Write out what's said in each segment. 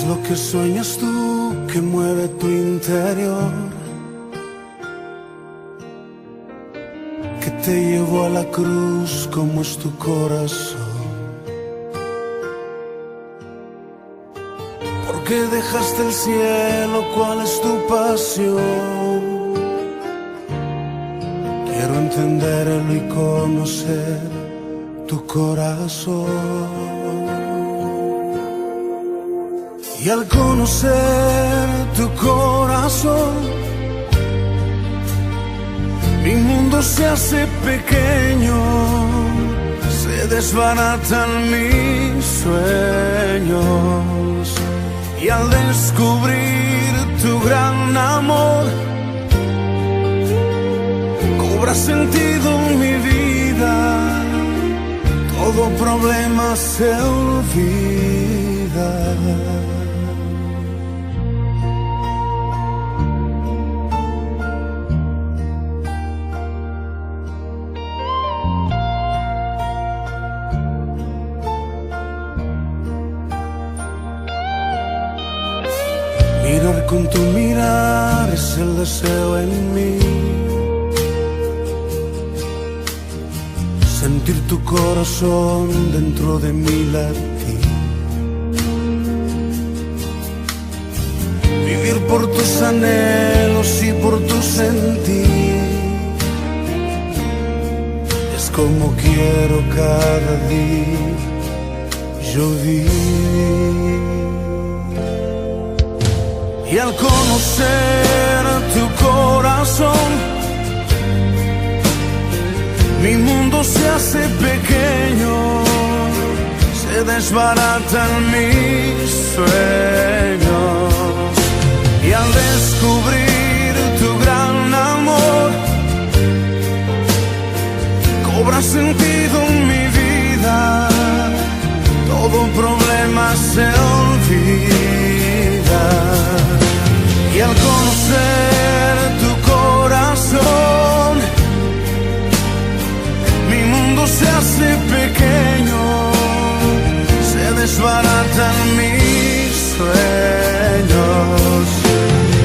es lo que sueñas tú que mueve tu interior? Que te llevó a la cruz, como es tu corazón. ¿Por qué dejaste el cielo? ¿Cuál es tu pasión? Quiero entenderlo y conocer tu corazón. Y al conocer tu corazón, mi mundo se hace pequeño, se desbaratan mis sueños. Y al descubrir tu gran amor, cobra sentido mi vida, todo problema se olvida. Mirar con tu mirar es el deseo en mí. Sentir tu corazón dentro de mi latir. Vivir por tus anhelos y por tu sentir. Es como quiero cada día yo vivir. Y al conocer tu corazón, mi mundo se hace pequeño, se desbaratan mis sueños. Y al descubrir tu gran amor, cobra sentido mi vida, todo problema se olvida. Y al conocer tu corazón, mi mundo se hace pequeño, se desbaratan mis sueños.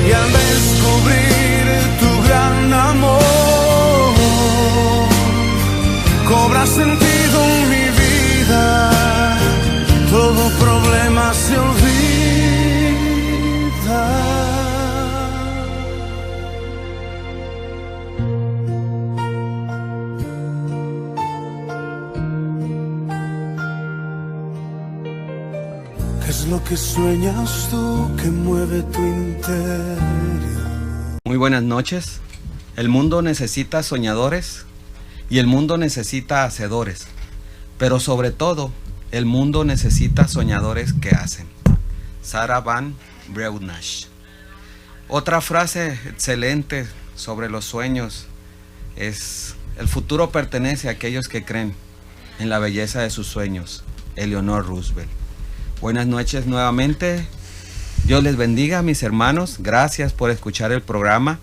Y al descubrir tu gran amor, cobra sentido mi vida, todo problema se olvida. ¿Qué es lo que sueñas tú que mueve tu interior? Muy buenas noches. El mundo necesita soñadores y el mundo necesita hacedores, pero sobre todo el mundo necesita soñadores que hacen. Sarah Van Breudnash. Otra frase excelente sobre los sueños es: el futuro pertenece a aquellos que creen en la belleza de sus sueños. Eleanor Roosevelt. Buenas noches nuevamente. Dios les bendiga, mis hermanos. Gracias por escuchar el programa.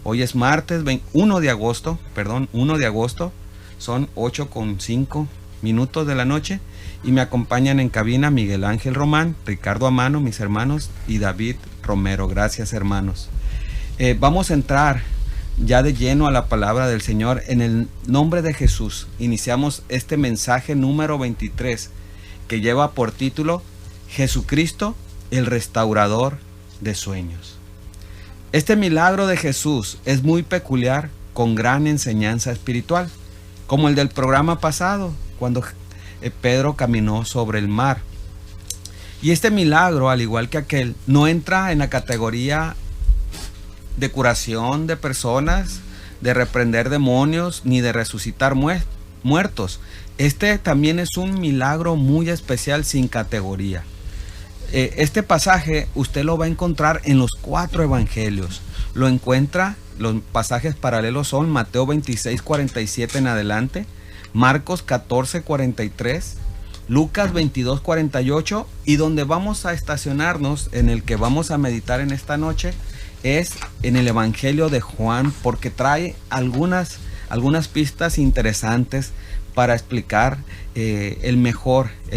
Hoy es martes 1 de agosto. Son 8:05 de la noche. Y me acompañan en cabina Miguel Ángel Román, Ricardo Amano, mis hermanos, y David Romero. Gracias, hermanos. Vamos a entrar ya de lleno a la palabra del Señor. En el nombre de Jesús iniciamos este mensaje número 23, que lleva por título Jesucristo, el restaurador de sueños. Este milagro de Jesús es muy peculiar, con gran enseñanza espiritual, como el del programa pasado, cuando Pedro caminó sobre el mar. Y este milagro, al igual que aquel, no entra en la categoría de curación de personas, de reprender demonios, ni de resucitar muertos. Este también es un milagro muy especial, sin categoría. Este pasaje usted lo va a encontrar en los 4 evangelios. Lo encuentra, los pasajes paralelos son Mateo 26:47 en adelante, Marcos 14:43, Lucas 22:48, y donde vamos a estacionarnos, en el que vamos a meditar en esta noche, es en el Evangelio de Juan, porque trae algunas pistas interesantes para explicar el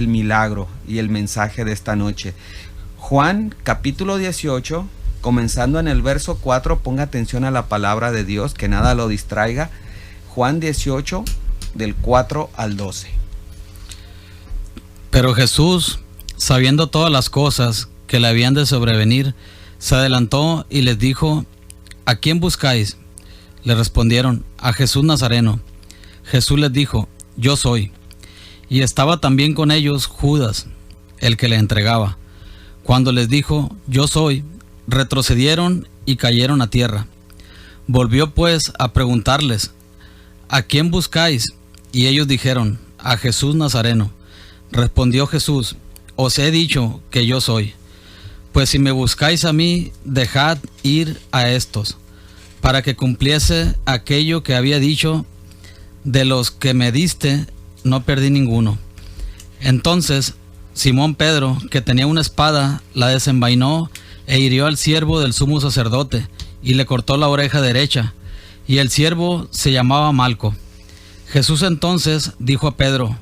milagro y el mensaje de esta noche. Juan capítulo 18, comenzando en el verso 4, ponga atención a la palabra de Dios, que nada lo distraiga. Juan 18, del 4 al 12. Pero Jesús, sabiendo todas las cosas que le habían de sobrevenir, se adelantó y les dijo: ¿A quién buscáis? Le respondieron: a Jesús Nazareno. Jesús les dijo: Yo soy. Y estaba también con ellos Judas, el que le entregaba. Cuando les dijo: Yo soy, retrocedieron y cayeron a tierra. Volvió pues a preguntarles: ¿A quién buscáis? Y ellos dijeron: a Jesús Nazareno. Respondió Jesús: Os he dicho que yo soy. Pues si me buscáis a mí, dejad ir a estos, para que cumpliese aquello que había dicho: de los que me diste, no perdí ninguno. Entonces Simón Pedro, que tenía una espada, la desenvainó e hirió al siervo del sumo sacerdote, y le cortó la oreja derecha, y el siervo se llamaba Malco. Jesús entonces dijo a Pedro: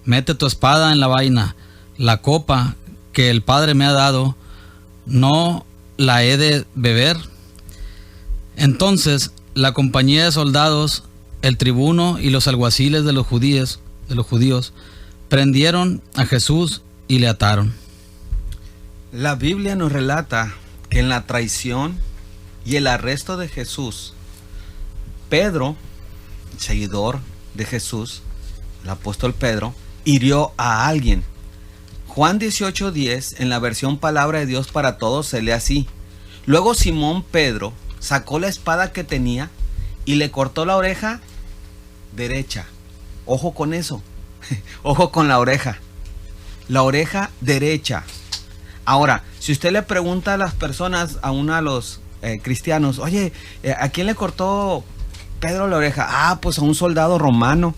Mete tu espada en la vaina. La copa que el Padre me ha dado, ¿no la he de beber? Entonces la compañía de soldados, el tribuno y los alguaciles de los judíos prendieron a Jesús y le ataron. La Biblia nos relata que en la traición y el arresto de Jesús, Pedro, seguidor de Jesús, el apóstol Pedro, hirió a alguien. Juan 18:10, en la versión Palabra de Dios para Todos, se lee así: Luego Simón Pedro sacó la espada que tenía y le cortó la oreja derecha. Ojo con eso. Ojo con la oreja derecha. Ahora, si usted le pregunta a las personas, a los cristianos: oye, ¿a quién le cortó Pedro la oreja? Ah, pues a un soldado romano.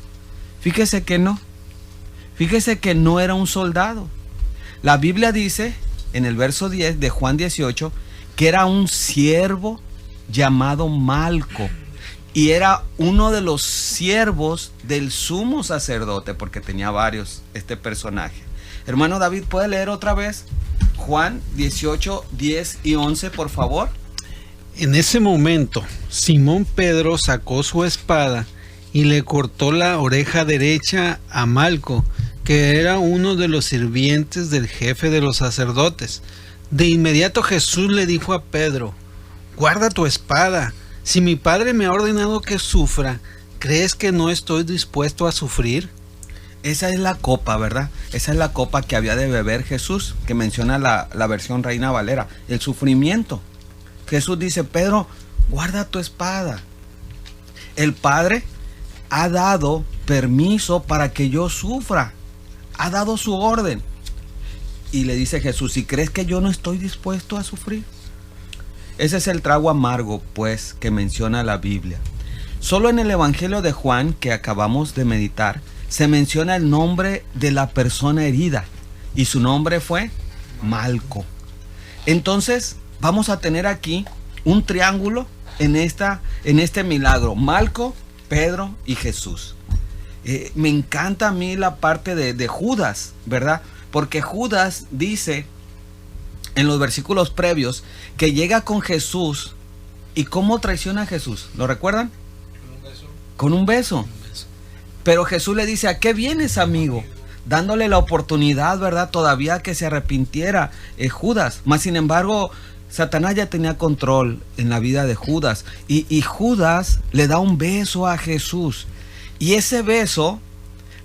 Fíjese que no era un soldado. La Biblia dice en el verso 10 de Juan 18 que era un siervo llamado Malco, y era uno de los siervos del sumo sacerdote, porque tenía varios este personaje. Hermano David, ¿puede leer otra vez Juan 18, 10 y 11, por favor? En ese momento, Simón Pedro sacó su espada y le cortó la oreja derecha a Malco, que era uno de los sirvientes del jefe de los sacerdotes. De inmediato Jesús le dijo a Pedro: Guarda tu espada. Si mi Padre me ha ordenado que sufra, ¿crees que no estoy dispuesto a sufrir? Esa es la copa, ¿verdad? Esa es la copa que había de beber Jesús, que menciona la versión Reina Valera, el sufrimiento. Jesús dice: Pedro, guarda tu espada. El Padre ha dado permiso para que yo sufra. Ha dado su orden. Y le dice Jesús: ¿y crees que yo no estoy dispuesto a sufrir? Ese es el trago amargo, pues, que menciona la Biblia. Solo en el Evangelio de Juan, que acabamos de meditar, se menciona el nombre de la persona herida, y su nombre fue Malco. Entonces vamos a tener aquí un triángulo en este milagro: Malco, Pedro y Jesús. Me encanta a mí la parte de Judas, ¿verdad? Porque Judas dice en los versículos previos que llega con Jesús. ¿Y cómo traiciona a Jesús? ¿Lo recuerdan? Con un beso. Pero Jesús le dice: ¿a qué vienes, amigo? Dándole la oportunidad, ¿verdad? Todavía que se arrepintiera Judas. Mas sin embargo, Satanás ya tenía control en la vida de Judas. Y Judas le da un beso a Jesús. Y ese beso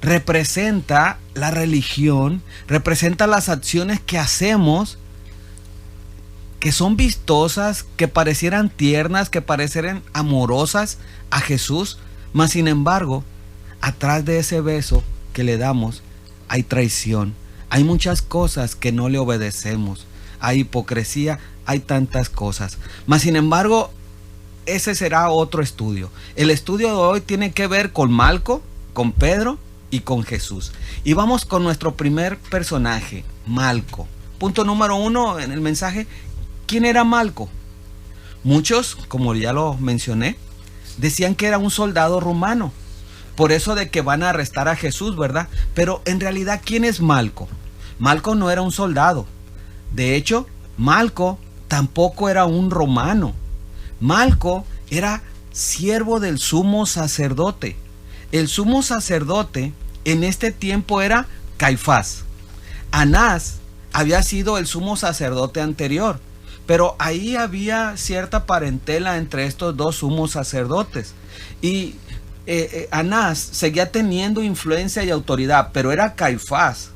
representa la religión, representa las acciones que hacemos, que son vistosas, que parecieran tiernas, que parecieran amorosas a Jesús. Mas sin embargo, atrás de ese beso que le damos hay traición, hay muchas cosas que no le obedecemos, hay hipocresía, hay tantas cosas. Mas sin embargo, ese será otro estudio. El estudio de hoy tiene que ver con Malco, con Pedro y con Jesús. Y vamos con nuestro primer personaje, Malco. Punto número 1 en el mensaje: ¿quién era Malco? Muchos, como ya lo mencioné, decían que era un soldado romano. Por eso de que van a arrestar a Jesús, ¿verdad? Pero en realidad, ¿quién es Malco? Malco no era un soldado. De hecho, Malco tampoco era un romano. Malco era siervo del sumo sacerdote. El sumo sacerdote en este tiempo era Caifás. Anás había sido el sumo sacerdote anterior, pero ahí había cierta parentela entre estos dos sumos sacerdotes. Y Anás seguía teniendo influencia y autoridad, pero era Caifás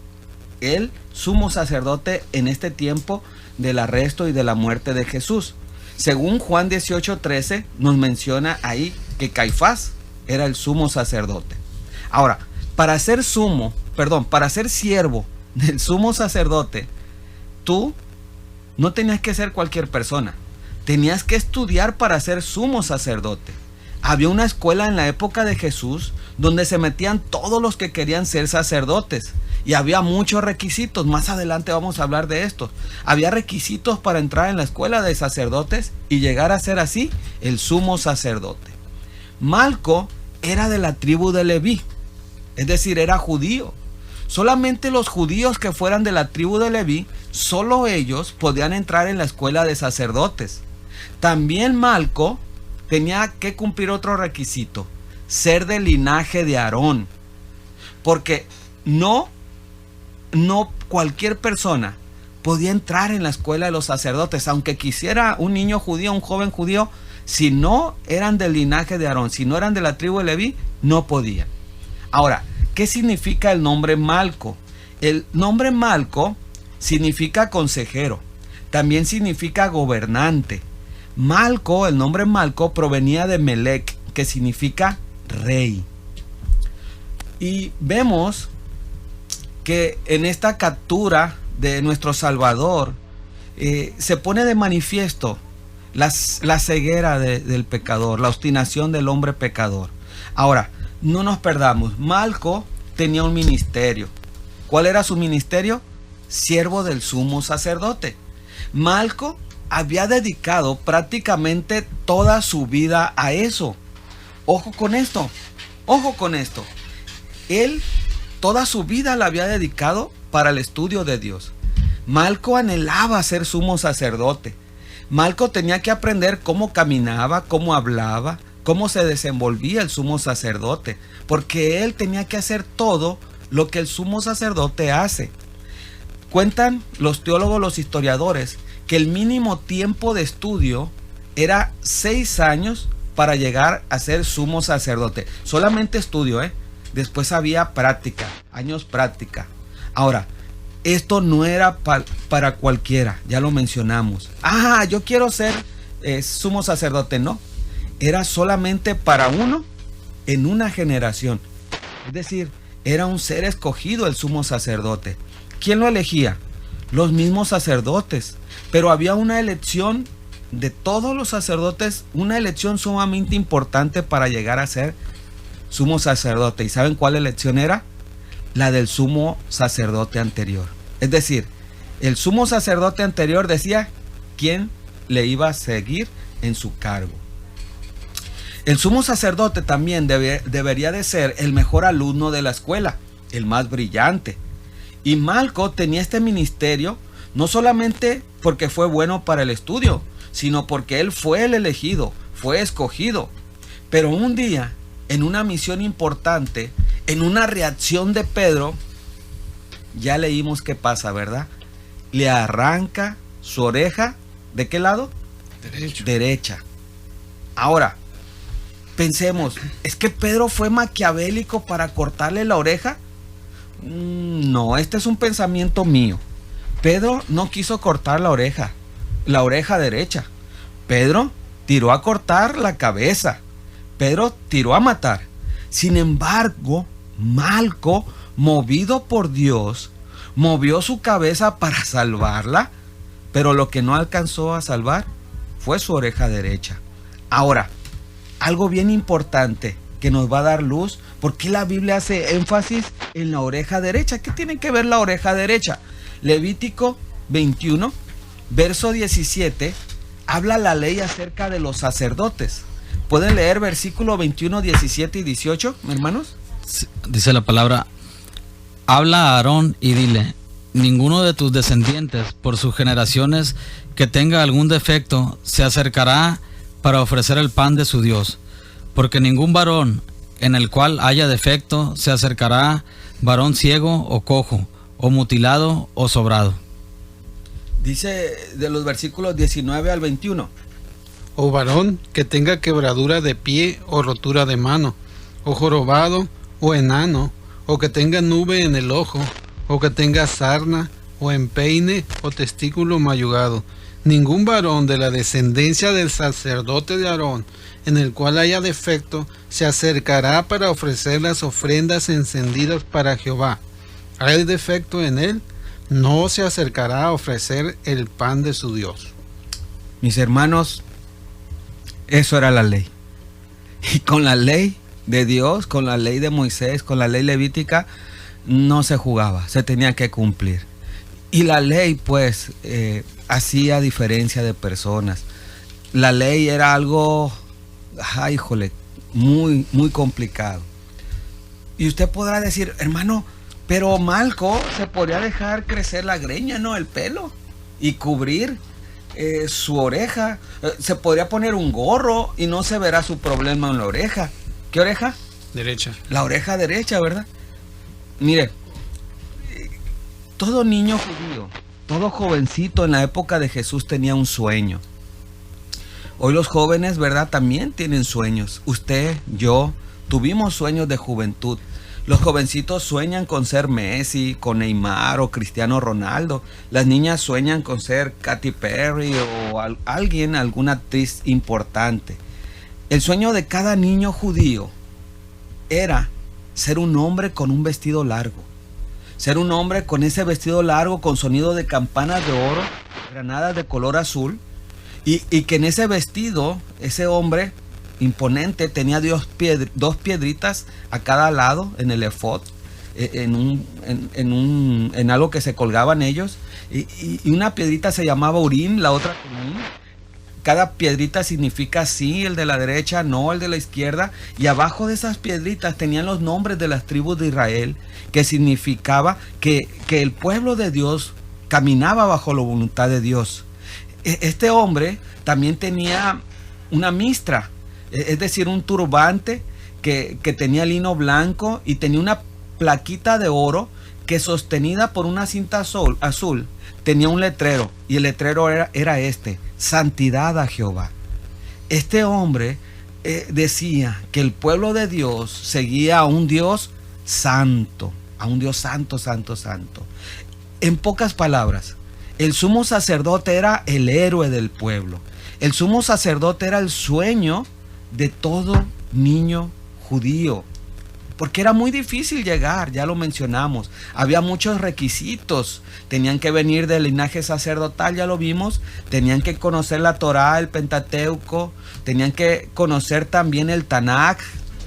el sumo sacerdote en este tiempo del arresto y de la muerte de Jesús. Según Juan 18:13 nos menciona ahí que Caifás era el sumo sacerdote. Ahora, para ser siervo del sumo sacerdote, tú no tenías que ser cualquier persona. Tenías que estudiar para ser sumo sacerdote. Había una escuela en la época de Jesús donde se metían todos los que querían ser sacerdotes. Y había muchos requisitos. Más adelante vamos a hablar de esto. Había requisitos para entrar en la escuela de sacerdotes y llegar a ser así el sumo sacerdote. Malco era de la tribu de Leví, es decir, era judío. Solamente los judíos que fueran de la tribu de Leví, solo ellos podían entrar en la escuela de sacerdotes. También Malco tenía que cumplir otro requisito: ser del linaje de Aarón, porque no cualquier persona podía entrar en la escuela de los sacerdotes, aunque quisiera un niño judío, un joven judío. Si no eran del linaje de Aarón, si no eran de la tribu de Leví, no podían. Ahora, ¿qué significa el nombre Malco? El nombre Malco significa consejero, también significa gobernante. Malco, el nombre Malco provenía de Melec, que significa rey. Y vemos que en esta captura de nuestro Salvador se pone de manifiesto la ceguera del pecador, la obstinación del hombre pecador. Ahora, no nos perdamos. Malco tenía un ministerio. ¿Cuál era su ministerio? Siervo del sumo sacerdote. Malco había dedicado prácticamente toda su vida a eso. Ojo con esto, ojo con esto. Él toda su vida la había dedicado para el estudio de Dios. Malco anhelaba ser sumo sacerdote. Malco tenía que aprender cómo caminaba, cómo hablaba, cómo se desenvolvía el sumo sacerdote, porque él tenía que hacer todo lo que el sumo sacerdote hace. Cuentan los teólogos, los historiadores, que el mínimo tiempo de estudio era 6 años para llegar a ser sumo sacerdote. Solamente estudio, Después había práctica, años práctica. Ahora, esto no era para cualquiera, ya lo mencionamos. Yo quiero ser sumo sacerdote, no. Era solamente para uno en una generación. Es decir, era un ser escogido el sumo sacerdote. ¿Quién lo elegía? Los mismos sacerdotes. Pero había una elección de todos los sacerdotes, una elección sumamente importante para llegar a ser sumo sacerdote. ¿Y saben cuál elección era? La del sumo sacerdote anterior. Es decir, el sumo sacerdote anterior decía quién le iba a seguir en su cargo. El sumo sacerdote también debería de ser el mejor alumno de la escuela, el más brillante. Y Malco tenía este ministerio no solamente porque fue bueno para el estudio, sino porque él fue el elegido, fue escogido. Pero un día, en una misión importante, en una reacción de Pedro, ya leímos qué pasa, ¿verdad? Le arranca su oreja, ¿de qué lado? Derecha. Ahora, pensemos, ¿es que Pedro fue maquiavélico para cortarle la oreja? No, este es un pensamiento mío. Pedro no quiso cortar la oreja derecha. Pedro tiró a cortar la cabeza. Pedro tiró a matar. Sin embargo, Malco, movido por Dios, movió su cabeza para salvarla, pero lo que no alcanzó a salvar fue su oreja derecha. Ahora, algo bien importante que nos va a dar luz, ¿por qué la Biblia hace énfasis en la oreja derecha? ¿Qué tiene que ver la oreja derecha? Levítico 21, verso 17, habla la ley acerca de los sacerdotes. ¿Pueden leer versículo 21, 17 y 18, hermanos? Dice la palabra: habla a Aarón y dile: ninguno de tus descendientes por sus generaciones que tenga algún defecto se acercará para ofrecer el pan de su Dios, porque ningún varón en el cual haya defecto se acercará, varón ciego o cojo, o mutilado o sobrado. Dice de los versículos 19 al 21. O varón que tenga quebradura de pie o rotura de mano, o jorobado o enano, o que tenga nube en el ojo, o que tenga sarna o empeine o testículo mayugado. Ningún varón de la descendencia del sacerdote de Aarón, en el cual haya defecto, se acercará para ofrecer las ofrendas encendidas para Jehová. ¿Hay defecto en él? No se acercará a ofrecer el pan de su Dios. Mis hermanos, eso era la ley. Y con la ley de Dios, con la ley de Moisés, con la ley levítica, no se jugaba, se tenía que cumplir. Y la ley, pues, hacía diferencia de personas. La ley era algo, muy, muy complicado. Y usted podrá decir, hermano, pero Malco se podría dejar crecer la greña, ¿no? El pelo, y cubrir su oreja. Se podría poner un gorro y no se verá su problema en la oreja. ¿Qué oreja? Derecha. La oreja derecha, ¿verdad? Mire, todo niño judío, todo jovencito en la época de Jesús tenía un sueño. Hoy los jóvenes, ¿verdad? También tienen sueños. Usted, yo, tuvimos sueños de juventud. Los jovencitos sueñan con ser Messi, con Neymar o Cristiano Ronaldo. Las niñas sueñan con ser Katy Perry o alguna actriz importante. El sueño de cada niño judío era ser un hombre con un vestido largo. Ser un hombre con ese vestido largo con sonido de campanas de oro, granadas de color azul. Y que en ese vestido, ese hombre imponente tenía dos piedritas a cada lado en el efod, en algo que se colgaban ellos, y una piedrita se llamaba Urim, la otra Tumim. Cada piedrita significa sí, el de la derecha, no, el de la izquierda, y abajo de esas piedritas tenían los nombres de las tribus de Israel, que significaba que el pueblo de Dios caminaba bajo la voluntad de Dios. Este hombre también tenía una mistra, es decir, un turbante que tenía lino blanco y tenía una plaquita de oro que, sostenida por una cinta azul, tenía un letrero, y el letrero era este: santidad a Jehová. Este hombre decía que el pueblo de Dios seguía a un Dios santo, a un Dios santo, santo, santo. En pocas palabras, el sumo sacerdote era el héroe del pueblo. El sumo sacerdote era el sueño de todo niño judío, porque era muy difícil llegar, ya lo mencionamos. Había muchos requisitos. Tenían que venir del linaje sacerdotal, ya lo vimos. Tenían que conocer la Torá, el Pentateuco. Tenían que conocer también el Tanaj,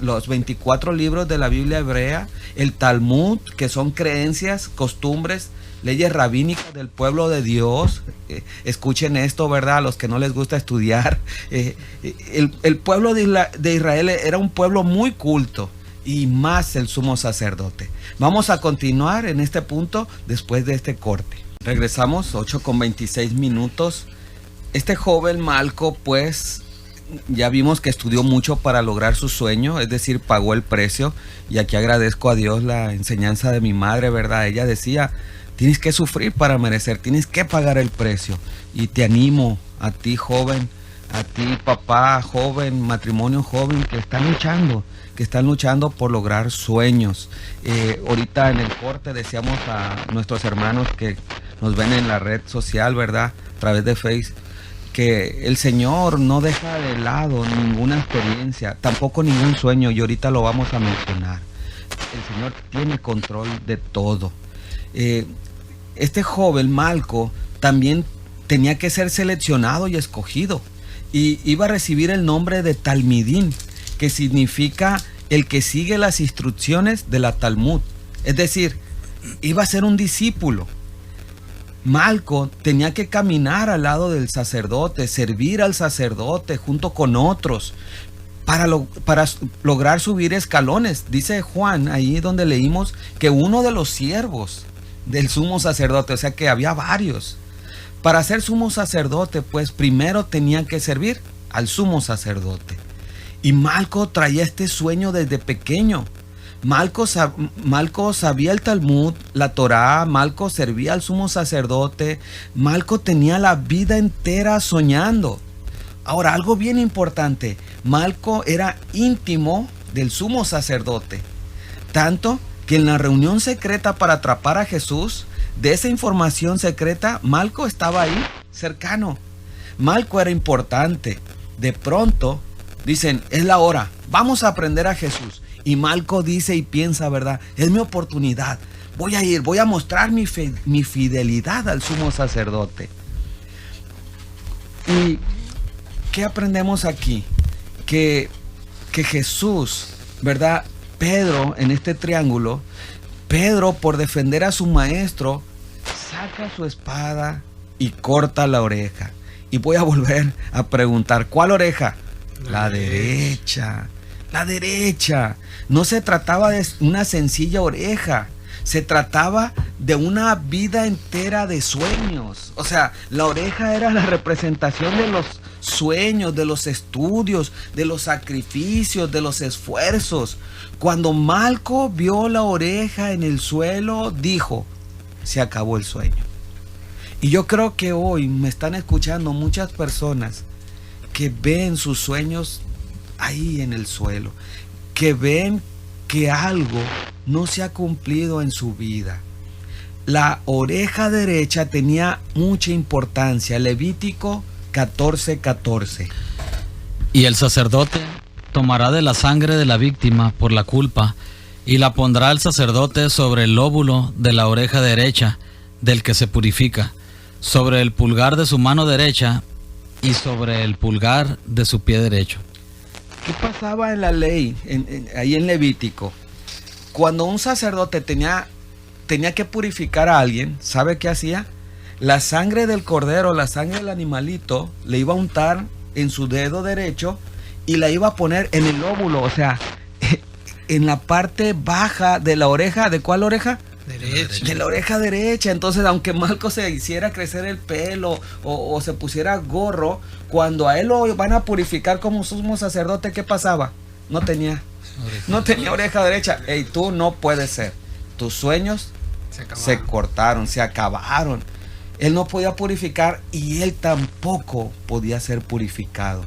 los 24 libros de la Biblia hebrea. El Talmud, que son creencias, costumbres, leyes rabínicas del pueblo de Dios. Escuchen esto, ¿verdad? A los que no les gusta estudiar. El pueblo de Israel era un pueblo muy culto, y más el sumo sacerdote. Vamos a continuar en este punto después de este corte. Regresamos, 8:26. Este joven Malco, pues, ya vimos que estudió mucho para lograr su sueño, es decir, pagó el precio. Y aquí agradezco a Dios la enseñanza de mi madre, ¿verdad? Ella decía: tienes que sufrir para merecer, tienes que pagar el precio. Y te animo a ti, joven, a ti, papá joven, matrimonio joven, que están luchando por lograr sueños. Ahorita en el corte decíamos a nuestros hermanos que nos ven en la red social, ¿verdad?, a través de Facebook, que el Señor no deja de lado ninguna experiencia, tampoco ningún sueño, y ahorita lo vamos a mencionar. El Señor tiene control de todo. Este joven Malco también tenía que ser seleccionado y escogido, y iba a recibir el nombre de Talmidín, que significa el que sigue las instrucciones de la Talmud. Es decir, iba a ser un discípulo. Malco tenía que caminar al lado del sacerdote, servir al sacerdote junto con otros, para lograr subir escalones. Dice Juan, ahí donde leímos, que uno de los siervos del sumo sacerdote, o sea que había varios. Para ser sumo sacerdote, pues primero tenían que servir al sumo sacerdote. Y Malco traía este sueño desde pequeño. Malco sabía el Talmud, la Torá, Malco servía al sumo sacerdote, Malco tenía la vida entera soñando. Ahora, algo bien importante, Malco era íntimo del sumo sacerdote, tanto que en la reunión secreta para atrapar a Jesús, de esa información secreta, Malco estaba ahí, cercano. Malco era importante. De pronto, dicen, es la hora, vamos a aprender a Jesús. Y Malco dice y piensa, ¿verdad? Es mi oportunidad. Voy a mostrar mi fidelidad al sumo sacerdote. ¿Y qué aprendemos aquí? Que Jesús, ¿verdad? Pedro, en este triángulo, Pedro, por defender a su maestro, saca su espada y corta la oreja. Y voy a volver a preguntar, ¿cuál oreja? La derecha. La derecha. No se trataba de una sencilla oreja, se trataba de una vida entera de sueños. O sea, la oreja era la representación de los sueños, de los estudios, de los sacrificios, de los esfuerzos. Cuando Malco vio la oreja en el suelo, dijo, se acabó el sueño. Y yo creo que hoy me están escuchando muchas personas que ven sus sueños ahí en el suelo, que ven que algo no se ha cumplido en su vida. La oreja derecha tenía mucha importancia. Levítico 14:14. Y el sacerdote tomará de la sangre de la víctima por la culpa y la pondrá el sacerdote sobre el lóbulo de la oreja derecha del que se purifica, sobre el pulgar de su mano derecha y sobre el pulgar de su pie derecho. ¿Qué pasaba en la ley, ahí en Levítico? Cuando un sacerdote tenía que purificar a alguien, ¿sabe qué hacía? La sangre del cordero, la sangre del animalito, le iba a untar en su dedo derecho y la iba a poner en el lóbulo, o sea, en la parte baja de la oreja. ¿De cuál oreja? Derecha. De la oreja derecha. Entonces, aunque Malco se hiciera crecer el pelo o se pusiera gorro, cuando a él lo van a purificar como sumo sacerdote, ¿qué pasaba? No tenía oreja derecha. Ey, tú no puedes ser. Tus sueños se cortaron, se acabaron. Él no podía purificar y él tampoco podía ser purificado.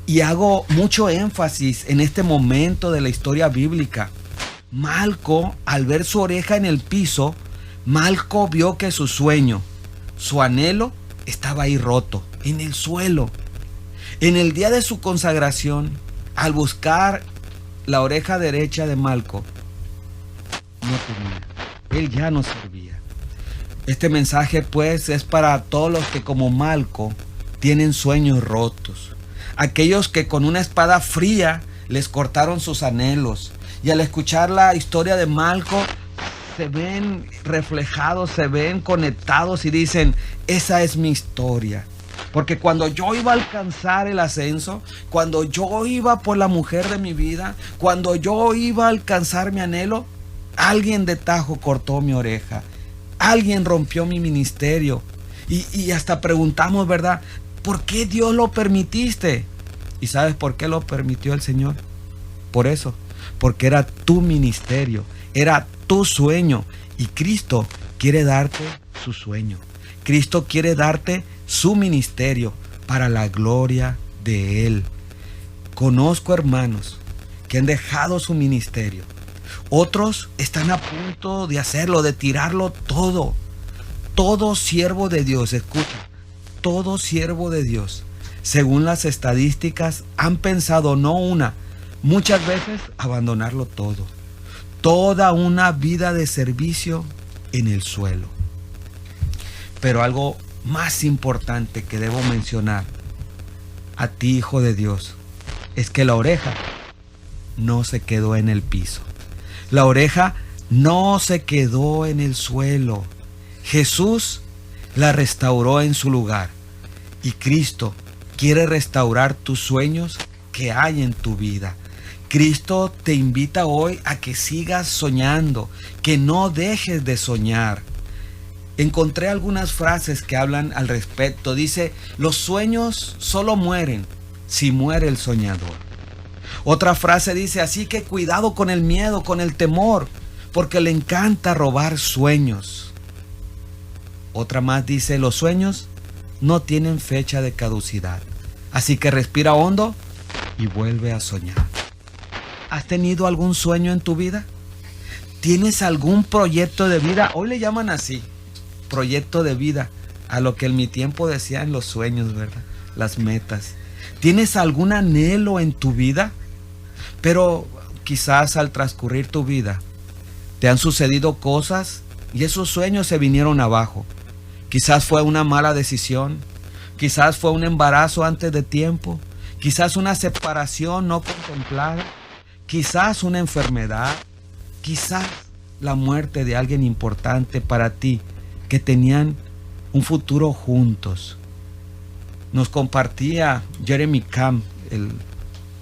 Y hago mucho énfasis en este momento de la historia bíblica. Malco, al ver su oreja en el piso, Malco vio que su sueño, su anhelo, estaba ahí roto, en el suelo. En el día de su consagración, al buscar la oreja derecha de Malco, no tenía. Él ya no servía. Este mensaje, pues, es para todos los que, como Malco, tienen sueños rotos. Aquellos que con una espada fría les cortaron sus anhelos. Y al escuchar la historia de Malco, se ven reflejados, se ven conectados y dicen, esa es mi historia. Porque cuando yo iba a alcanzar el ascenso, cuando yo iba por la mujer de mi vida, cuando yo iba a alcanzar mi anhelo, alguien de tajo cortó mi oreja. Alguien rompió mi ministerio. Y hasta preguntamos, ¿verdad? ¿Por qué Dios lo permitiste? ¿Y sabes por qué lo permitió el Señor? Por eso. Porque era tu ministerio, era tu sueño. Y Cristo quiere darte su sueño. Cristo quiere darte su ministerio para la gloria de Él. Conozco hermanos que han dejado su ministerio. Otros están a punto de hacerlo, de tirarlo todo. Todo siervo de Dios, escucha, todo siervo de Dios, según las estadísticas, han pensado no una, muchas veces abandonarlo todo. Toda una vida de servicio en el suelo. Pero algo más importante que debo mencionar a ti, hijo de Dios, es que la oreja no se quedó en el piso. La oreja no se quedó en el suelo. Jesús la restauró en su lugar. Y Cristo quiere restaurar tus sueños que hay en tu vida. Cristo te invita hoy a que sigas soñando, que no dejes de soñar. Encontré algunas frases que hablan al respecto. Dice, los sueños solo mueren si muere el soñador. Otra frase dice, así que cuidado con el miedo, con el temor, porque le encanta robar sueños. Otra más dice, los sueños no tienen fecha de caducidad. Así que respira hondo y vuelve a soñar. ¿Has tenido algún sueño en tu vida? ¿Tienes algún proyecto de vida? Hoy le llaman así, proyecto de vida, a lo que en mi tiempo decían los sueños, ¿verdad? Las metas. ¿Tienes algún anhelo en tu vida? Pero quizás al transcurrir tu vida te han sucedido cosas y esos sueños se vinieron abajo. Quizás fue una mala decisión, quizás fue un embarazo antes de tiempo, quizás una separación no contemplada, quizás una enfermedad, quizás la muerte de alguien importante para ti, que tenían un futuro juntos. Nos compartía Jeremy Camp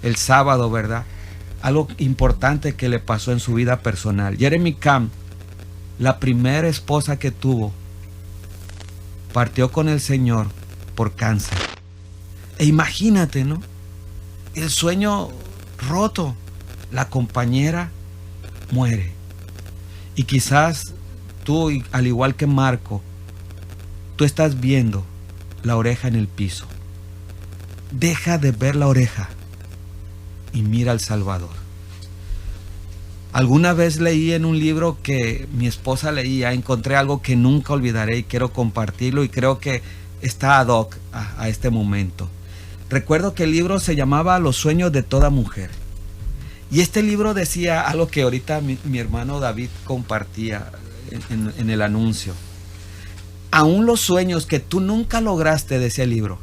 el sábado, ¿verdad? Algo importante que le pasó en su vida personal. Jeremy Camp, la primera esposa que tuvo, partió con el Señor por cáncer. E imagínate, ¿no? El sueño roto, la compañera muere. Y quizás tú, al igual que Marco, tú estás viendo la oreja en el piso. Deja de ver la oreja y mira al Salvador. Alguna vez leí en un libro que mi esposa leía, encontré algo que nunca olvidaré y quiero compartirlo, y creo que está ad hoc a este momento. Recuerdo que el libro se llamaba Los sueños de toda mujer. Y este libro decía algo que ahorita mi hermano David compartía en el anuncio. Aún los sueños que tú nunca lograste, de ese libro,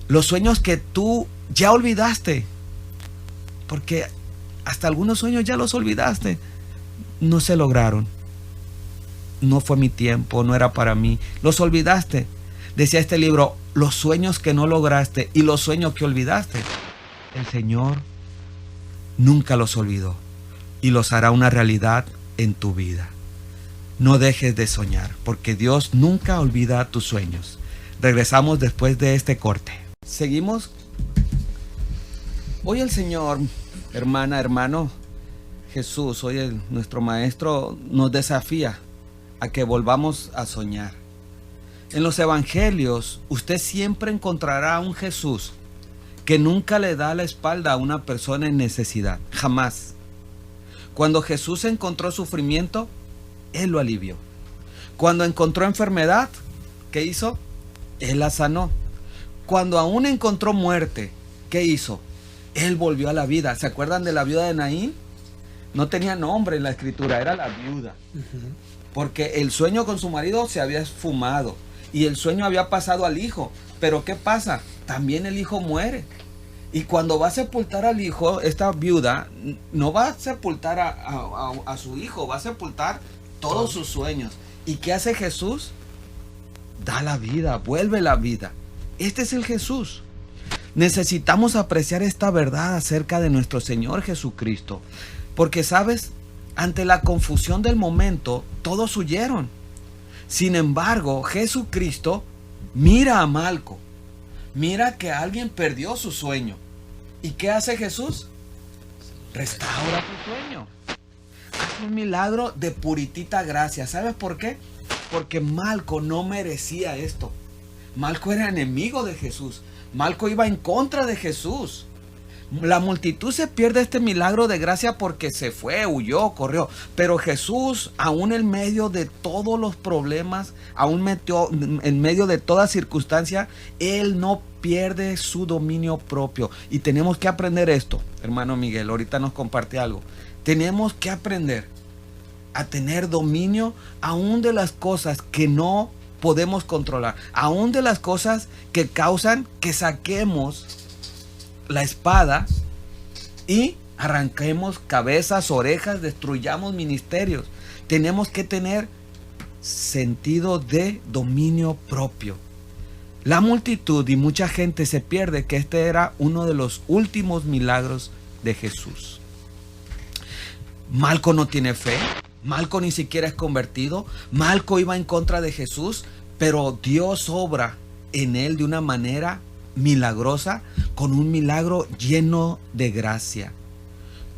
los sueños que tú ya olvidaste, porque hasta algunos sueños ya los olvidaste, no se lograron. No fue mi tiempo, no era para mí. Los olvidaste. Decía este libro, los sueños que no lograste y los sueños que olvidaste, el Señor nunca los olvidó y los hará una realidad en tu vida. No dejes de soñar, porque Dios nunca olvida tus sueños. Regresamos después de este corte. Seguimos. Hoy el Señor, hermana, hermano, Jesús, hoy nuestro Maestro nos desafía a que volvamos a soñar. En los evangelios, usted siempre encontrará a un Jesús que nunca le da la espalda a una persona en necesidad, jamás. Cuando Jesús encontró sufrimiento, Él lo alivió. Cuando encontró enfermedad, ¿qué hizo? Él la sanó. Cuando aún encontró muerte, ¿qué hizo? Él volvió a la vida. ¿Se acuerdan de la viuda de Naín? No tenía nombre en la escritura, era la viuda. Porque el sueño con su marido se había esfumado y el sueño había pasado al hijo. Pero ¿qué pasa? También el hijo muere. Y cuando va a sepultar al hijo, esta viuda no va a sepultar a su hijo, va a sepultar todos sus sueños. ¿Y qué hace Jesús? Da la vida, vuelve la vida. Este es el Jesús. Necesitamos apreciar esta verdad acerca de nuestro Señor Jesucristo. Porque, ¿sabes? Ante la confusión del momento, todos huyeron. Sin embargo, Jesucristo mira a Malco. Mira que alguien perdió su sueño. ¿Y qué hace Jesús? Restaura tu sueño. Hace un milagro de puritita gracia. ¿Sabes por qué? Porque Malco no merecía esto. Malco era enemigo de Jesús. Malco iba en contra de Jesús. La multitud se pierde este milagro de gracia porque se fue, huyó, corrió. Pero Jesús, aún en medio de todos los problemas, aún en medio de toda circunstancia, Él no pierde su dominio propio. Y tenemos que aprender esto, hermano Miguel. Ahorita nos comparte algo. Tenemos que aprender a tener dominio aún de las cosas que no podemos controlar, aún de las cosas que causan que saquemos la espada y arranquemos cabezas, orejas, destruyamos ministerios. Tenemos que tener sentido de dominio propio. La multitud y mucha gente se pierde que este era uno de los últimos milagros de Jesús. Malco no tiene fe, Malco ni siquiera es convertido, Malco iba en contra de Jesús, pero Dios obra en él de una manera milagrosa, con un milagro lleno de gracia.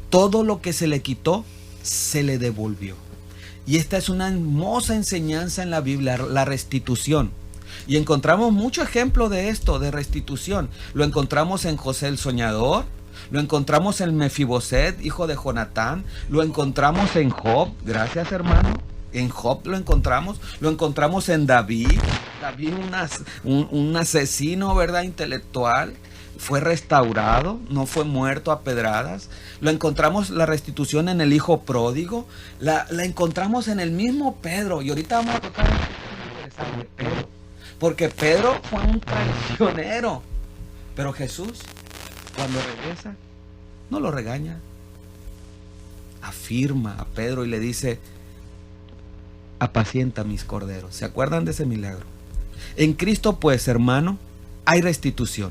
Todo lo que se le quitó, se le devolvió. Y esta es una hermosa enseñanza en la Biblia, la restitución. Y encontramos mucho ejemplo de esto, de restitución. Lo encontramos en José el soñador, lo encontramos en Mefiboset, hijo de Jonatán, lo encontramos en Job, gracias hermano. En Job lo encontramos en David. David, un asesino, ¿verdad? Intelectual, fue restaurado, no fue muerto a pedradas. Lo encontramos la restitución en el hijo pródigo, la encontramos en el mismo Pedro. Y ahorita vamos a tocar un tema interesante, Pedro, porque Pedro fue un traicionero, pero Jesús, cuando regresa, no lo regaña, afirma a Pedro y le dice: apacienta mis corderos. ¿Se acuerdan de ese milagro? En Cristo, pues, hermano, hay restitución.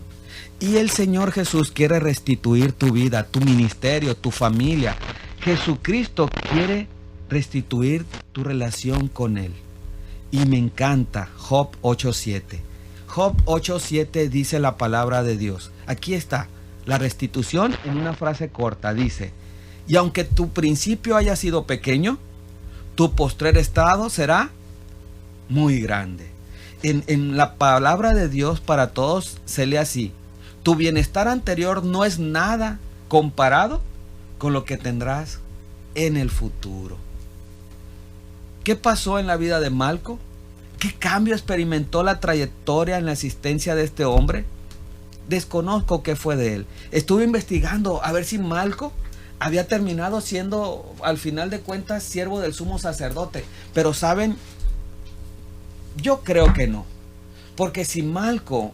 Y el Señor Jesús quiere restituir tu vida, tu ministerio, tu familia. Jesucristo quiere restituir tu relación con Él. Y me encanta Job 8:7. Job 8:7 dice la palabra de Dios. Aquí está la restitución en una frase corta. Dice: y aunque tu principio haya sido pequeño, tu postrer estado será muy grande. En la palabra de Dios para todos se lee así: tu bienestar anterior no es nada comparado con lo que tendrás en el futuro. ¿Qué pasó en la vida de Malco? ¿Qué cambio experimentó la trayectoria en la existencia de este hombre? Desconozco qué fue de él. Estuve investigando a ver si Malco había terminado siendo, al final de cuentas, siervo del sumo sacerdote. Pero ¿saben? Yo creo que no. Porque si Malco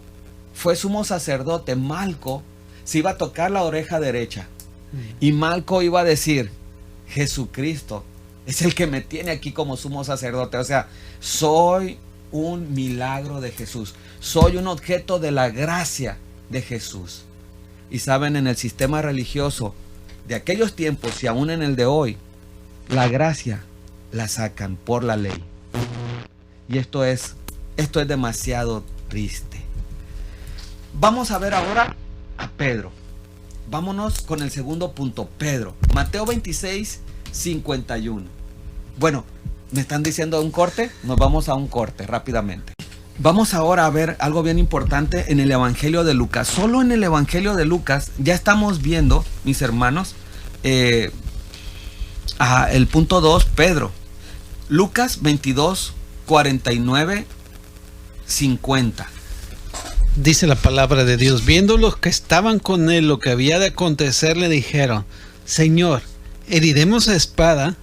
fue sumo sacerdote, Malco se iba a tocar la oreja derecha. Y Malco iba a decir: Jesucristo es el que me tiene aquí como sumo sacerdote. O sea, soy un milagro de Jesús. Soy un objeto de la gracia de Jesús. Y saben, en el sistema religioso de aquellos tiempos y aún en el de hoy, la gracia la sacan por la ley. Y esto es demasiado triste. Vamos a ver ahora a Pedro. Vámonos con el segundo punto, Pedro. Mateo 26:51. Bueno, ¿me están diciendo un corte? Nos vamos a un corte rápidamente. Vamos ahora a ver algo bien importante en el Evangelio de Lucas. Solo en el Evangelio de Lucas ya estamos viendo, mis hermanos, el punto 2, Pedro. Lucas 22:49-50. Dice la palabra de Dios: viendo los que estaban con él lo que había de acontecer, le dijeron: Señor, ¿heriremos a espada?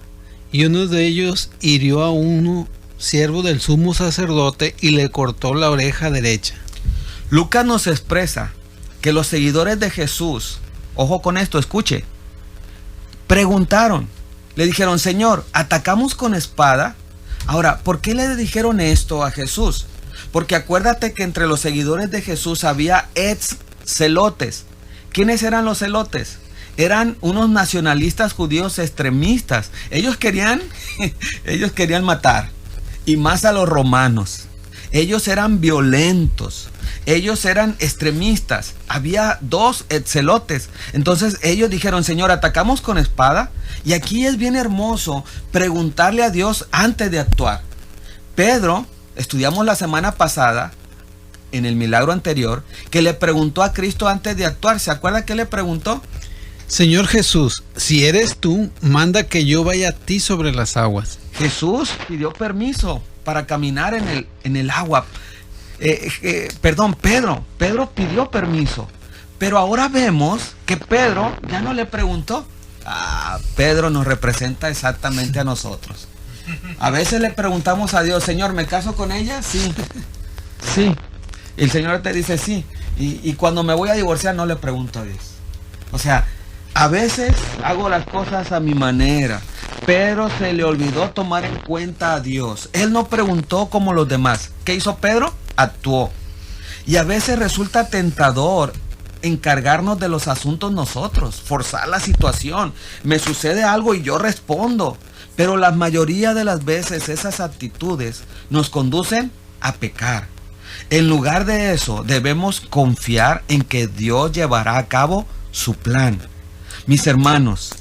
Y uno de ellos hirió a uno, siervo del sumo sacerdote, y le cortó la oreja derecha. Lucas nos expresa que los seguidores de Jesús, ojo con esto, escuche, preguntaron, le dijeron: Señor, ¿atacamos con espada? Ahora, ¿por qué le dijeron esto a Jesús? Porque acuérdate que entre los seguidores de Jesús había celotes. ¿Quiénes eran los celotes? Eran unos nacionalistas judíos extremistas. Ellos querían matar, y más a los romanos. Ellos eran violentos, ellos eran extremistas. Había dos celotes. Entonces ellos dijeron: Señor, ¿atacamos con espada? Y aquí es bien hermoso preguntarle a Dios antes de actuar. Pedro, estudiamos la semana pasada, en el milagro anterior, que le preguntó a Cristo antes de actuar. ¿Se acuerda qué le preguntó? Señor Jesús, si eres tú, manda que yo vaya a ti sobre las aguas. Jesús pidió permiso para caminar en el agua. Pedro pidió permiso. Pero ahora vemos que Pedro ya no le preguntó. Pedro nos representa exactamente a nosotros. A veces le preguntamos a Dios: Señor, ¿me caso con ella? Sí. Sí. Y el Señor te dice sí. Y cuando me voy a divorciar no le pregunto a Dios. O sea, a veces hago las cosas a mi manera. Pedro se le olvidó tomar en cuenta a Dios. Él no preguntó como los demás. ¿Qué hizo Pedro? Actuó. Y a veces resulta tentador encargarnos de los asuntos nosotros, forzar la situación. Me sucede algo y yo respondo. Pero la mayoría de las veces esas actitudes nos conducen a pecar. En lugar de eso, debemos confiar en que Dios llevará a cabo su plan. Mis hermanos,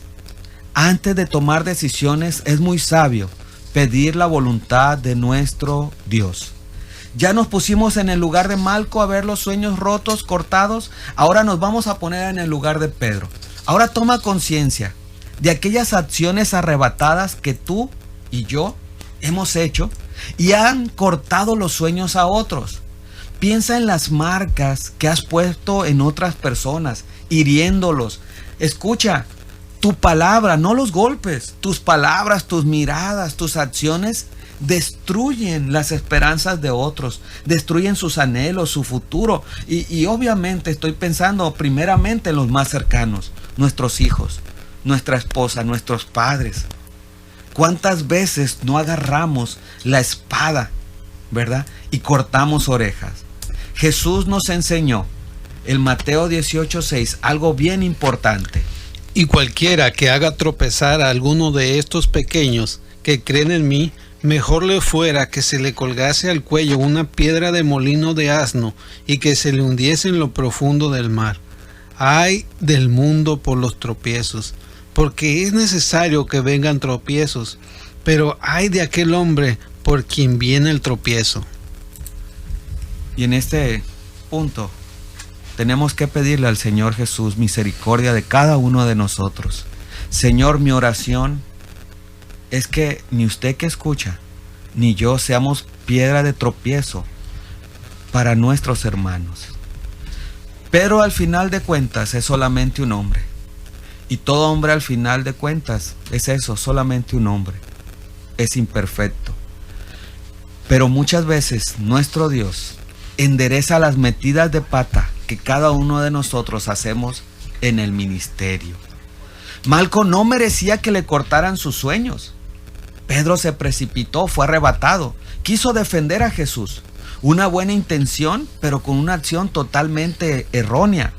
antes de tomar decisiones es muy sabio pedir la voluntad de nuestro Dios. Ya nos pusimos en el lugar de Malco a ver los sueños rotos, cortados. Ahora nos vamos a poner en el lugar de Pedro. Ahora toma conciencia de aquellas acciones arrebatadas que tú y yo hemos hecho y han cortado los sueños a otros. Piensa en las marcas que has puesto en otras personas, hiriéndolos. Escucha, tu palabra, no los golpes, tus palabras, tus miradas, tus acciones destruyen las esperanzas de otros, destruyen sus anhelos, su futuro. Y obviamente estoy pensando primeramente en los más cercanos, nuestros hijos, nuestra esposa, nuestros padres. ¿Cuántas veces no agarramos la espada, verdad? Y cortamos orejas. Jesús nos enseñó en Mateo 18:6 algo bien importante. Y cualquiera que haga tropezar a alguno de estos pequeños que creen en mí, mejor le fuera que se le colgase al cuello una piedra de molino de asno y que se le hundiese en lo profundo del mar. Ay del mundo por los tropiezos, porque es necesario que vengan tropiezos, pero ay de aquel hombre por quien viene el tropiezo. Y en este punto tenemos que pedirle al Señor Jesús misericordia de cada uno de nosotros. Señor, mi oración es que ni usted que escucha, ni yo seamos piedra de tropiezo para nuestros hermanos. Pero al final de cuentas es solamente un hombre. Y todo hombre al final de cuentas es eso, solamente un hombre. Es imperfecto. Pero muchas veces nuestro Dios endereza las metidas de pata que cada uno de nosotros hacemos en el ministerio. Malco no merecía que le cortaran sus sueños. Pedro se precipitó, fue arrebatado, quiso defender a Jesús. Una buena intención, pero con una acción totalmente errónea.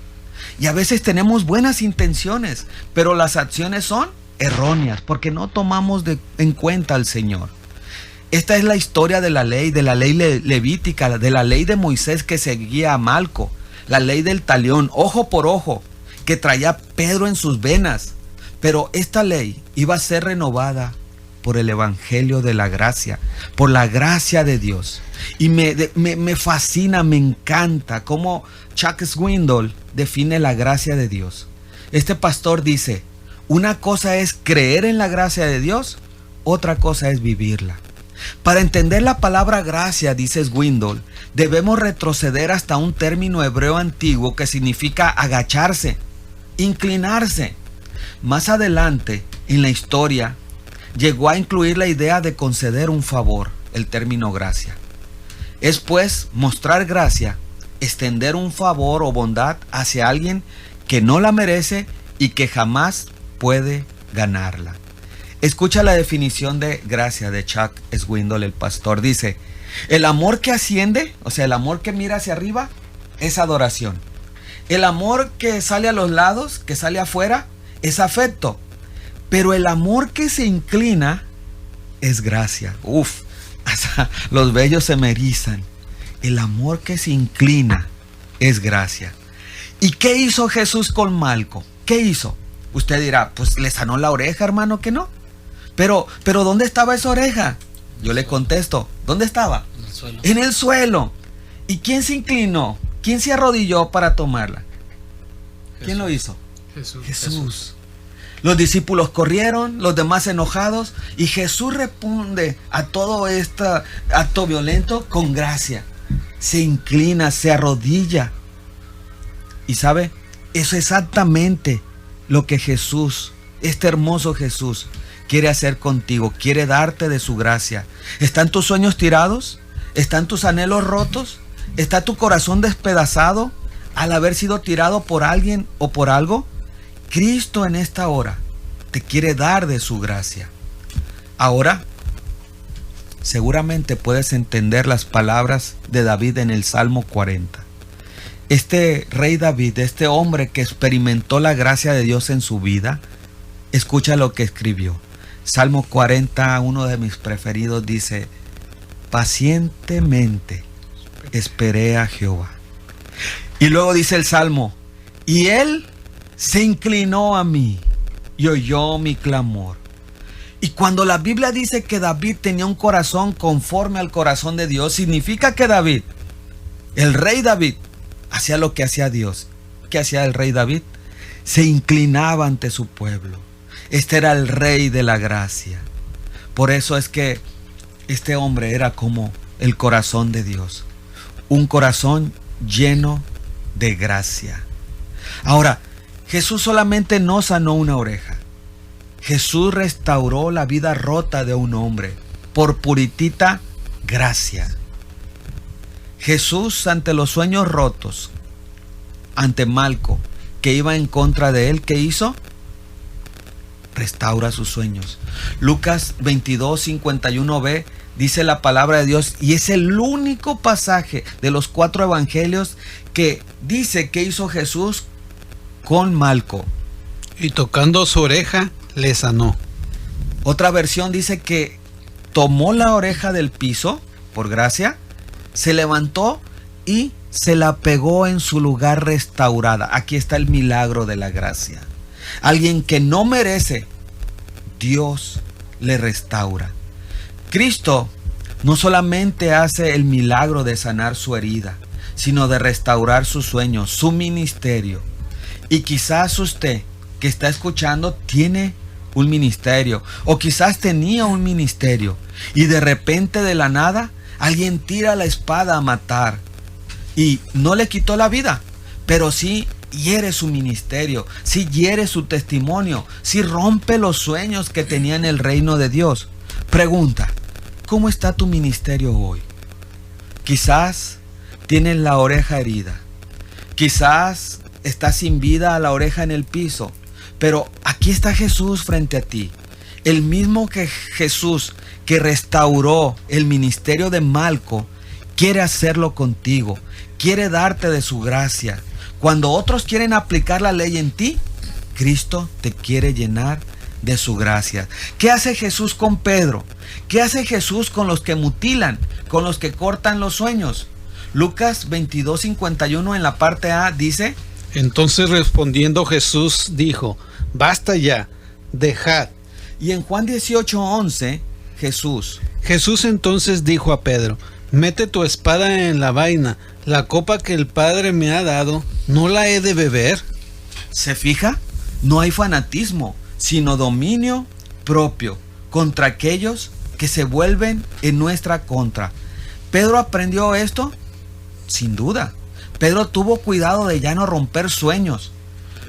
Y a veces tenemos buenas intenciones, pero las acciones son erróneas, porque no tomamos en cuenta al Señor. Esta es la historia de la ley levítica, de la ley de Moisés que seguía a Malco, la ley del talión, ojo por ojo, que traía Pedro en sus venas. Pero esta ley iba a ser renovada por el evangelio de la gracia, por la gracia de Dios. Y me fascina, me encanta cómo Chuck Swindoll define la gracia de Dios. Este pastor dice, una cosa es creer en la gracia de Dios, otra cosa es vivirla. Para entender la palabra gracia, dice Swindoll, debemos retroceder hasta un término hebreo antiguo que significa agacharse, inclinarse. Más adelante, en la historia, llegó a incluir la idea de conceder un favor, el término gracia. Es pues mostrar gracia, extender un favor o bondad hacia alguien que no la merece y que jamás puede ganarla. Escucha la definición de gracia de Chuck Swindoll, el pastor. Dice, el amor que asciende, o sea, el amor que mira hacia arriba, es adoración. El amor que sale a los lados, que sale afuera, es afecto. Pero el amor que se inclina es gracia. Uf, hasta los vellos se me erizan. El amor que se inclina es gracia. ¿Y qué hizo Jesús con Malco? ¿Qué hizo? Usted dirá, pues le sanó la oreja, hermano, que no. Pero ¿dónde estaba esa oreja? Yo le contesto, ¿dónde estaba? En el suelo. En el suelo. ¿Y quién se inclinó? ¿Quién se arrodilló para tomarla? ¿Quién lo hizo? Jesús. Los discípulos corrieron, los demás enojados, y Jesús responde a todo este acto violento con gracia. Se inclina, se arrodilla. Y sabe, eso es exactamente lo que Jesús, este hermoso Jesús, quiere hacer contigo, quiere darte de su gracia. ¿Están tus sueños tirados? ¿Están tus anhelos rotos? ¿Está tu corazón despedazado al haber sido tirado por alguien o por algo? Cristo en esta hora te quiere dar de su gracia. Ahora, seguramente puedes entender las palabras de David en el Salmo 40. este rey David, este hombre que experimentó la gracia de Dios en su vida, escucha lo que escribió. Salmo 40, uno de mis preferidos, dice: pacientemente esperé a Jehová. Y luego dice el Salmo: y él se inclinó a mí y oyó mi clamor. Y cuando la Biblia dice que David tenía un corazón conforme al corazón de Dios, significa que David, el rey David, hacía lo que hacía Dios. ¿Qué hacía el rey David? Se inclinaba ante su pueblo. Este era el rey de la gracia. Por eso es que este hombre era como el corazón de Dios. Un corazón lleno de gracia. Ahora, Jesús solamente no sanó una oreja. Jesús restauró la vida rota de un hombre por puritita gracia. Jesús, ante los sueños rotos, ante Malco, que iba en contra de él, ¿qué hizo? Restaura sus sueños. Lucas 22, 51b dice la palabra de Dios, y es el único pasaje de los 4 evangelios que dice que hizo Jesús con Malco. Y tocando su oreja, le sanó. Otra versión dice que tomó la oreja del piso, por gracia, se levantó y se la pegó en su lugar restaurada. Aquí está el milagro de la gracia. Alguien que no merece, Dios le restaura. Cristo no solamente hace el milagro de sanar su herida, sino de restaurar sus sueños, su ministerio. Y quizás usted que está escuchando tiene un ministerio, o quizás tenía un ministerio, y de repente, de la nada, alguien tira la espada a matar y no le quitó la vida, pero sí hiere su ministerio, sí hiere su testimonio, sí rompe los sueños que tenía en el reino de Dios. Pregunta: ¿cómo está tu ministerio hoy? Quizás tienes la oreja herida, quizás estás sin vida, a la oreja en el piso, pero aquí está Jesús frente a ti. El mismo que Jesús que restauró el ministerio de Malco quiere hacerlo contigo, quiere darte de su gracia. Cuando otros quieren aplicar la ley en ti, Cristo te quiere llenar de su gracia. ¿Qué hace Jesús con Pedro? ¿Qué hace Jesús con los que mutilan, con los que cortan los sueños? Lucas 22:51 en la parte A dice: entonces respondiendo Jesús dijo: basta ya, dejad. Y en Juan 18:11 Jesús entonces dijo a Pedro: mete tu espada en la vaina, la copa que el Padre me ha dado, ¿no la he de beber? ¿Se fija? No hay fanatismo, sino dominio propio contra aquellos que se vuelven en nuestra contra. ¿Pedro aprendió esto? Sin duda. Pedro tuvo cuidado de ya no romper sueños,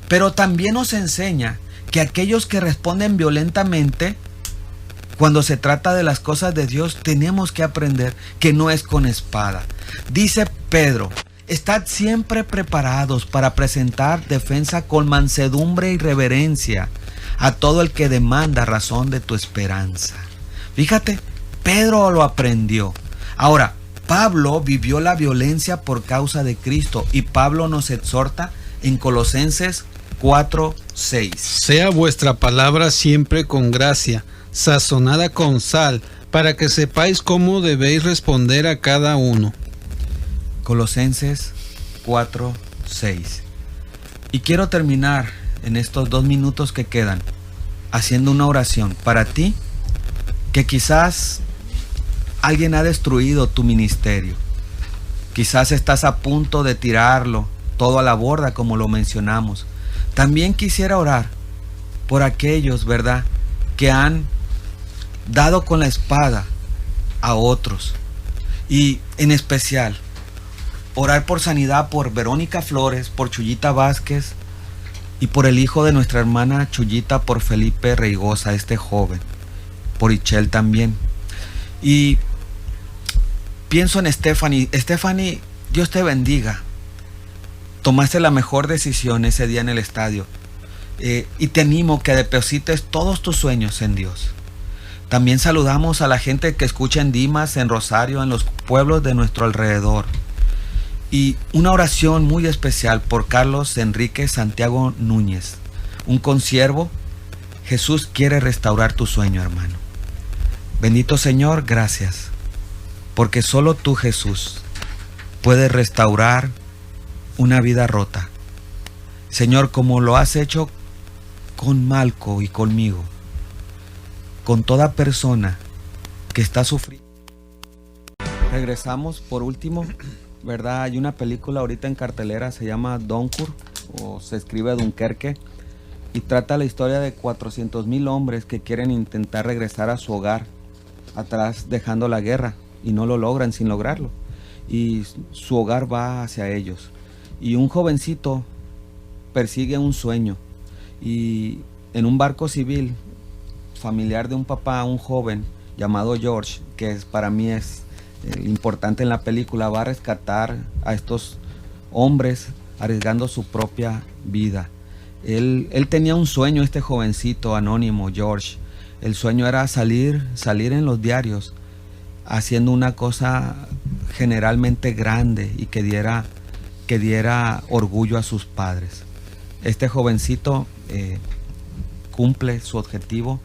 pero también nos enseña que aquellos que responden violentamente, cuando se trata de las cosas de Dios, tenemos que aprender que no es con espada. Dice Pedro: estad siempre preparados para presentar defensa con mansedumbre y reverencia a todo el que demanda razón de tu esperanza. Fíjate, Pedro lo aprendió. Ahora, Pablo vivió la violencia por causa de Cristo, y Pablo nos exhorta en Colosenses 4:6. Sea vuestra palabra siempre con gracia, sazonada con sal, para que sepáis cómo debéis responder a cada uno. Colosenses 4:6. Y quiero terminar en estos 2 minutos que quedan haciendo una oración para ti, que quizás alguien ha destruido tu ministerio. Quizás estás a punto de tirarlo todo a la borda, como lo mencionamos. También quisiera orar por aquellos, ¿verdad?, que han dado con la espada a otros. Y en especial, orar por sanidad por Verónica Flores, por Chuyita Vázquez, y por el hijo de nuestra hermana Chuyita, por Felipe Reigosa, este joven, por Ichel también. Y pienso en Stephanie. Stephanie, Dios te bendiga. Tomaste la mejor decisión ese día en el estadio. Y te animo que deposites todos tus sueños en Dios. También saludamos a la gente que escucha en Dimas, en Rosario, en los pueblos de nuestro alrededor. Y una oración muy especial por Carlos Enrique Santiago Núñez, un consiervo. Jesús quiere restaurar tu sueño, hermano. Bendito Señor, gracias, porque solo tú, Jesús, puedes restaurar una vida rota. Señor, como lo has hecho con Malco y conmigo, con toda persona que está sufriendo. Regresamos por último, ¿verdad? Hay una película ahorita en cartelera, se llama Dunkirk, o se escribe Dunkerque, y trata la historia de 400,000 hombres que quieren intentar regresar a su hogar, atrás dejando la guerra, y no lo logran sin lograrlo. Y su hogar va hacia ellos. Y un jovencito persigue un sueño, y en un barco civil, familiar de un papá, un joven llamado George, que para mí es importante en la película, va a rescatar a estos hombres arriesgando su propia vida. Él tenía un sueño, este jovencito anónimo, George. El sueño era salir en los diarios haciendo una cosa generalmente grande y que diera orgullo a sus padres. Este jovencito cumple su objetivo,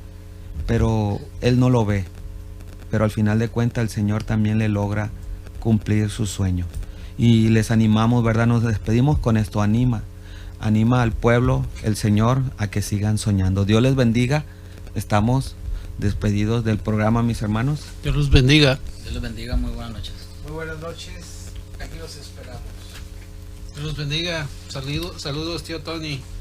pero él no lo ve. Pero al final de cuentas el Señor también le logra cumplir su sueño. Y les animamos, ¿verdad? Nos despedimos con esto. Anima al pueblo, el Señor, a que sigan soñando. Dios les bendiga. Estamos despedidos del programa, mis hermanos. Dios los bendiga. Dios les bendiga, muy buenas noches. Muy buenas noches, aquí los esperamos. Dios los bendiga. Saludos, tío Tony.